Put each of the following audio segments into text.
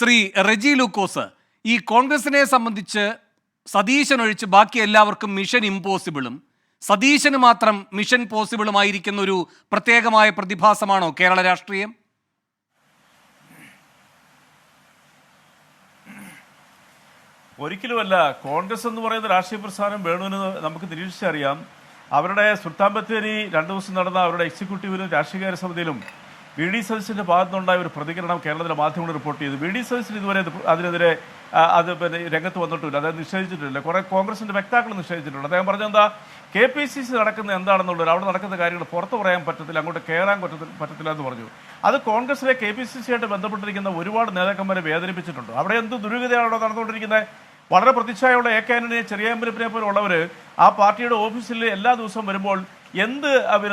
ശ്രീ റെജി ലൂക്കോസ്, ഈ കോൺഗ്രസിനെ സംബന്ധിച്ച് സതീശൻ ഒഴിച്ച് ബാക്കി എല്ലാവർക്കും മിഷൻ ഇമ്പോസിബിളും സതീശന് മാത്രം മിഷൻ പോസിബിളുമായിരിക്കുന്ന ഒരു പ്രത്യേകമായ പ്രതിഭാസമാണോ കേരള രാഷ്ട്രീയം? ഒരിക്കലുമല്ല. കോൺഗ്രസ് എന്ന് പറയുന്ന രാഷ്ട്രീയ പ്രസ്ഥാനം വേണമെന്ന് നമുക്ക് നിരീക്ഷിച്ചറിയാം. അവരുടെ സുൽത്താൻ ബത്തേരി 2 ദിവസം നടന്ന അവരുടെ എക്സിക്യൂട്ടീവിലും രാഷ്ട്രീയകാര്യ സമിതിയിലും വി ഡി സതീശൻ്റെ ഭാഗത്തുനിന്നുണ്ടായ ഒരു പ്രതികരണം കേരളത്തിലെ മാധ്യമങ്ങൾ റിപ്പോർട്ട് ചെയ്തു. വി ഡി സതീശൻ ഇതുവരെ അതിനെതിരെ രംഗത്ത് വന്നിട്ടില്ല, അദ്ദേഹം നിഷേധിച്ചിട്ടില്ല. കുറെ കോൺഗ്രസിന്റെ വക്താക്കൾ നിഷേധിച്ചിട്ടുണ്ട്. അദ്ദേഹം പറഞ്ഞെന്താ, KPCC നടക്കുന്നത് എന്താണെന്നുള്ളത്, അവിടെ നടക്കുന്ന കാര്യങ്ങൾ പുറത്തു പറയാൻ പറ്റത്തില്ല, അങ്ങോട്ട് കയറാൻ പറ്റത്തില്ല എന്ന് പറഞ്ഞു. അത് കോൺഗ്രസിലെ KPCC ആയിട്ട് ബന്ധപ്പെട്ടിരിക്കുന്ന ഒരുപാട് നേതാക്കന്മാരെ വേദനിപ്പിച്ചിട്ടുണ്ട്. അവിടെ എന്ത് ദുരൂഹതയാണോ നടന്നുകൊണ്ടിരിക്കുന്നത്? വളരെ പ്രതിച്ഛായുള്ള AK ആന്റണിയെ, ചെറിയാമ്പലിനെ പോലെ ഉള്ളവർ ആ പാർട്ടിയുടെ ഓഫീസിൽ എല്ലാ ദിവസവും വരുമ്പോൾ എന്ത്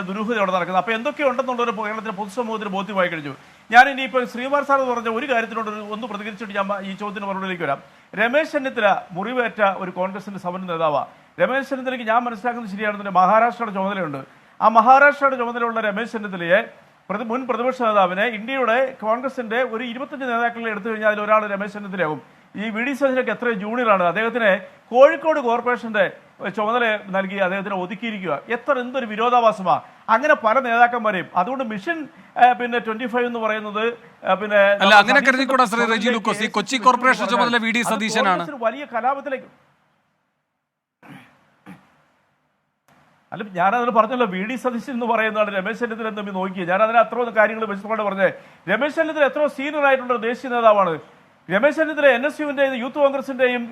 ദുരൂഹത അവിടെ നടക്കുന്നത്? അപ്പോൾ എന്തൊക്കെ ഉണ്ടെന്നുള്ളൊരു കേരളത്തിലെ പൊതുസമൂഹത്തിന് ബോധ്യമായി കഴിഞ്ഞു. ഞാൻ ഇനിയിപ്പോൾ ശ്രീകുമാർ സാർ പറഞ്ഞ ഒരു കാര്യത്തിനോട് ഒന്ന് പ്രതികരിച്ചിട്ട് ഞാൻ ഈ ചോദ്യത്തിന് മറുപടിയിലേക്ക് വരാം. രമേശ് ചെന്നിത്തല മുറിവേറ്റ ഒരു കോൺഗ്രസിന്റെ സമര നേതാവാണ്. രമേശ് ചെന്നിത്തലയ്ക്ക് ഞാൻ മനസ്സിലാക്കുന്നത് ശരിയാണെന്നുണ്ടെങ്കിൽ മഹാരാഷ്ട്രയുടെ ചുമതലയുണ്ട്. ആ മഹാരാഷ്ട്രയുടെ ചുമതലയുള്ള രമേശ് ചെന്നിത്തലയെ മുൻ പ്രതിപക്ഷ നേതാവിനെ ഇന്ത്യയുടെ കോൺഗ്രസിന്റെ ഒരു 25 നേതാക്കളിൽ എടുത്തു കഴിഞ്ഞാൽ അതിൽ ഒരാൾ രമേശ് ചെന്നിത്തലയാവും. ഈ വി ഡി സതീശനൊക്കെ എത്ര ജൂനിയറാണ്. അദ്ദേഹത്തിന് കോഴിക്കോട് കോർപ്പറേഷന്റെ ചുമതല നൽകി അദ്ദേഹത്തിന് ഒതുക്കിയിരിക്കുക. എന്തൊരു വിരോധാഭാസമാണ്. അങ്ങനെ പല നേതാക്കന്മാരെയും. അതുകൊണ്ട് മിഷൻ 25 എന്ന് പറയുന്നത് കൊച്ചി കോർപ്പറേഷൻ ചുമതല വി ഡി സതീശനാണ്. വലിയ കലാപത്തിലേക്ക് അല്ല, ഞാനതിന് പറഞ്ഞല്ലോ, വി ഡി സതീശൻ എന്ന് പറയുന്നതാണ് രമേശ് ചെന്നിത്തല എന്ന് നോക്കിയത്. ഞാൻ അതിന് അത്ര കാര്യങ്ങൾ വിശദമായിട്ട് പറഞ്ഞത്. രമേശ് ചെന്നിത്തല എത്രയോ സീനിയർ ആയിട്ടുള്ള ദേശീയ നേതാവാണ്. രമേശ് ചെന്നിത്തല NSUവിന്റെയും യൂത്ത് കോൺഗ്രസിന്റെയും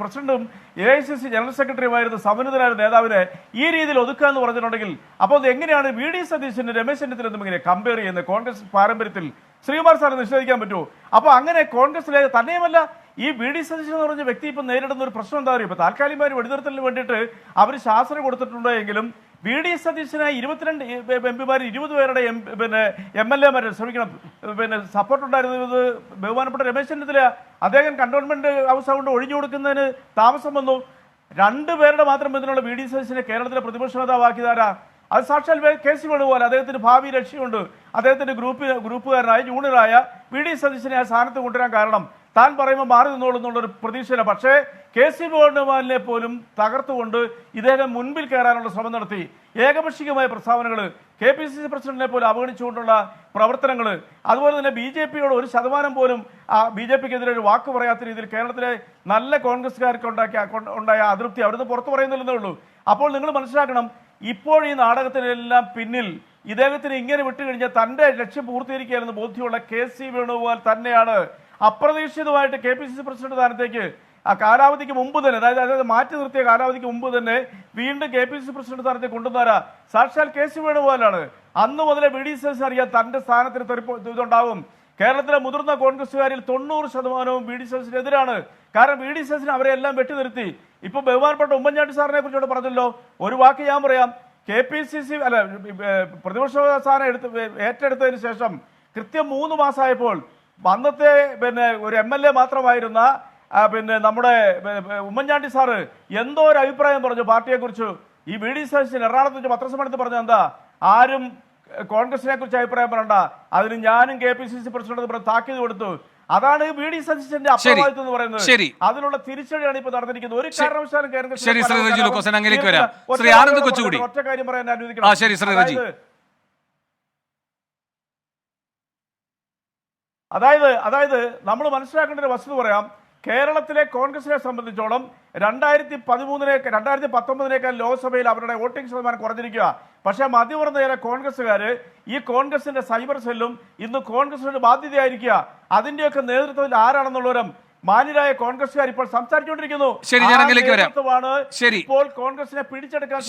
പ്രസിഡന്റും AICC ജനറൽ സെക്രട്ടറിയുമായിരുന്ന സമന്വിതനായ നേതാവിനെ ഈ രീതിയിൽ ഒതുക്കുക എന്ന് പറഞ്ഞിട്ടുണ്ടെങ്കിൽ അപ്പോൾ അത് എങ്ങനെയാണ് വി ഡി സതീശന് രമേശ് ചെന്നിത്തല ഇങ്ങനെ കമ്പയർ ചെയ്യുന്നത്? കോൺഗ്രസ് പാരമ്പര്യത്തിൽ ശ്രീകുമാർ സാറിന് നിഷേധിക്കാൻ പറ്റുമോ? അപ്പോൾ അങ്ങനെ കോൺഗ്രസിലെ തന്നെയുമല്ല, ഈ വി ഡി സതീശൻ എന്ന് പറഞ്ഞ വ്യക്തി ഇപ്പം നേരിടുന്ന ഒരു പ്രശ്നം എന്താ പറയുക? ഇപ്പൊ താൽക്കാലികമായ വെടിനിർത്തലിന് വേണ്ടിയിട്ട് അവർ ശാസന കൊടുത്തിട്ടുണ്ട് എങ്കിലും വി ഡി സതീശന് 22 MP-മാർ 20 പേരുടെ MLA-മാരെ സപ്പോർട്ട് ഉണ്ടായിരുന്നത് ബഹുമാനപ്പെട്ട രമേശ് ചെന്നിത്തല. അദ്ദേഹം കണ്ടോൺമെന്റ് ഹൗസ് കൊണ്ട് ഒഴിഞ്ഞു കൊടുക്കുന്നതിന് താമസം വന്നു. 2 പേരുടെ മാത്രം ബന്ധമുള്ള വി ഡി സതീശനെ കേരളത്തിലെ പ്രതിപക്ഷ നേതാവാക്കിയതാരാ? അത് സാക്ഷാൽ KC വേണുപോലെ. അദ്ദേഹത്തിന് ഭാവി ലക്ഷ്യമുണ്ട്. അദ്ദേഹത്തിന്റെ ഗ്രൂപ്പുകാരനായ ജൂനിയറായ വി ഡി സതീശനെ ആ സ്ഥാനത്ത് കൊണ്ടുവരാൻ കാരണം താൻ പറയുമ്പോൾ മാറി നിന്നോളുന്നുള്ളൊരു പ്രതീക്ഷയില്ല. പക്ഷേ KC വേണുഗോപാലിനെ പോലും തകർത്തുകൊണ്ട് ഇദ്ദേഹം മുൻപിൽ കയറാനുള്ള ശ്രമം നടത്തി. ഏകപക്ഷീയമായ പ്രസ്താവനകൾ, KPCC പ്രസിഡന്റിനെ പോലും അവഗണിച്ചുകൊണ്ടുള്ള പ്രവർത്തനങ്ങൾ, അതുപോലെ തന്നെ BJP-യോട് 1% പോലും BJP-ക്കെതിരെ ഒരു വാക്ക് പറയാത്ത രീതിയിൽ കേരളത്തിലെ നല്ല കോൺഗ്രസ്സുകാർക്ക് ഉണ്ടായ അതൃപ്തി അവിടുന്ന് പുറത്തു പറയുന്നില്ലെന്നേ ഉള്ളൂ. അപ്പോൾ നിങ്ങൾ മനസ്സിലാക്കണം, ഇപ്പോൾ ഈ നാടകത്തിനെല്ലാം പിന്നിൽ ഇദ്ദേഹത്തിന് ഇങ്ങനെ വിട്ടുകഴിഞ്ഞാൽ തന്റെ ലക്ഷ്യം പൂർത്തീകരിക്കുകയാണെന്ന് ബോധ്യമുള്ള KC വേണുഗോപാൽ തന്നെയാണ് അപ്രതീക്ഷിതമായിട്ട് KPCC പ്രസിഡന്റ് സ്ഥാനത്തേക്ക് ആ കാലാവധിക്ക് മുമ്പ് തന്നെ, അതായത് മാറ്റി നിർത്തിയ കാലാവധിക്ക് മുമ്പ് തന്നെ വീണ്ടും KPCC പ്രസിഡന്റ് സ്ഥാനത്തേക്ക് കൊണ്ടുവന്നാരാ? സാക്ഷാൽ KC വേണുഗോപാലാണ്. അന്ന് മുതലേ വി ഡി സതീശൻ അറിയാൻ തന്റെ സ്ഥാനത്തിന് ഇതുണ്ടാവും. കേരളത്തിലെ മുതിർന്ന കോൺഗ്രസുകാരിൽ 90% വി ഡി സതീശനെതിരാണ്. കാരണം വി ഡി സതീശൻ അവരെ എല്ലാം വെട്ടിനിർത്തി. ഇപ്പൊ ബഹുമാനപ്പെട്ട ഉമ്മൻചാണ്ടി സാറിനെ കുറിച്ചോട് പറഞ്ഞല്ലോ, ഒരു വാക്ക് ഞാൻ പറയാം. KPCC പ്രതിപക്ഷ സ്ഥാനം ഏറ്റെടുത്തതിന് ശേഷം കൃത്യം 3 മാസമായപ്പോൾ അന്നത്തെ ഒരു MLA മാത്രമായിരുന്ന നമ്മുടെ ഉമ്മൻചാണ്ടി സാറ് എന്തോ ഒരു അഭിപ്രായം പറഞ്ഞു പാർട്ടിയെ കുറിച്ച്. ഈ വി ഡി സതീശൻ എറണാകുളത്ത് വെച്ച് പത്രസമ്മേളനത്തിൽ പറഞ്ഞ എന്താ, ആരും കോൺഗ്രസിനെ കുറിച്ച് അഭിപ്രായം പറയണ്ട, അതിന് ഞാനും KPCC പ്രസിഡന്റ് താക്കീത് കൊടുത്തു. അതാണ് വി ഡി സതീശന്റെ അപ്രമാദിത്വം എന്ന് പറയുന്നത്. അതിനുള്ള തിരിച്ചടിയാണ് ഇപ്പൊ നടന്നിരിക്കുന്നത്. ഒരു കാരണവശാലും ഒറ്റ കാര്യം പറയാൻ അനുവദിക്കണം. അതായത് നമ്മൾ മനസ്സിലാക്കേണ്ട ഒരു വസ്തുത പറയാം. കേരളത്തിലെ കോൺഗ്രസിനെ സംബന്ധിച്ചോളം 2019 ലോക്സഭയിൽ അവരുടെ വോട്ടിംഗ് ശതമാനം കുറഞ്ഞിരിക്കുക. പക്ഷേ മധ്യവർന്ന ചില കോൺഗ്രസ്സുകാര് ഈ കോൺഗ്രസിന്റെ സൈബർ സെല്ലും ഇന്ന് കോൺഗ്രസിന്റെ ബാധ്യതയായിരിക്കുക. അതിന്റെയൊക്കെ നേതൃത്വത്തിൽ ആരാണെന്നുള്ളവരും മാന്യരായ കോൺഗ്രസ്സുകാർ ഇപ്പോൾ സംസാരിച്ചുകൊണ്ടിരിക്കുന്നു. ഇപ്പോൾ കോൺഗ്രസിനെ പിടിച്ചെടുക്കാൻ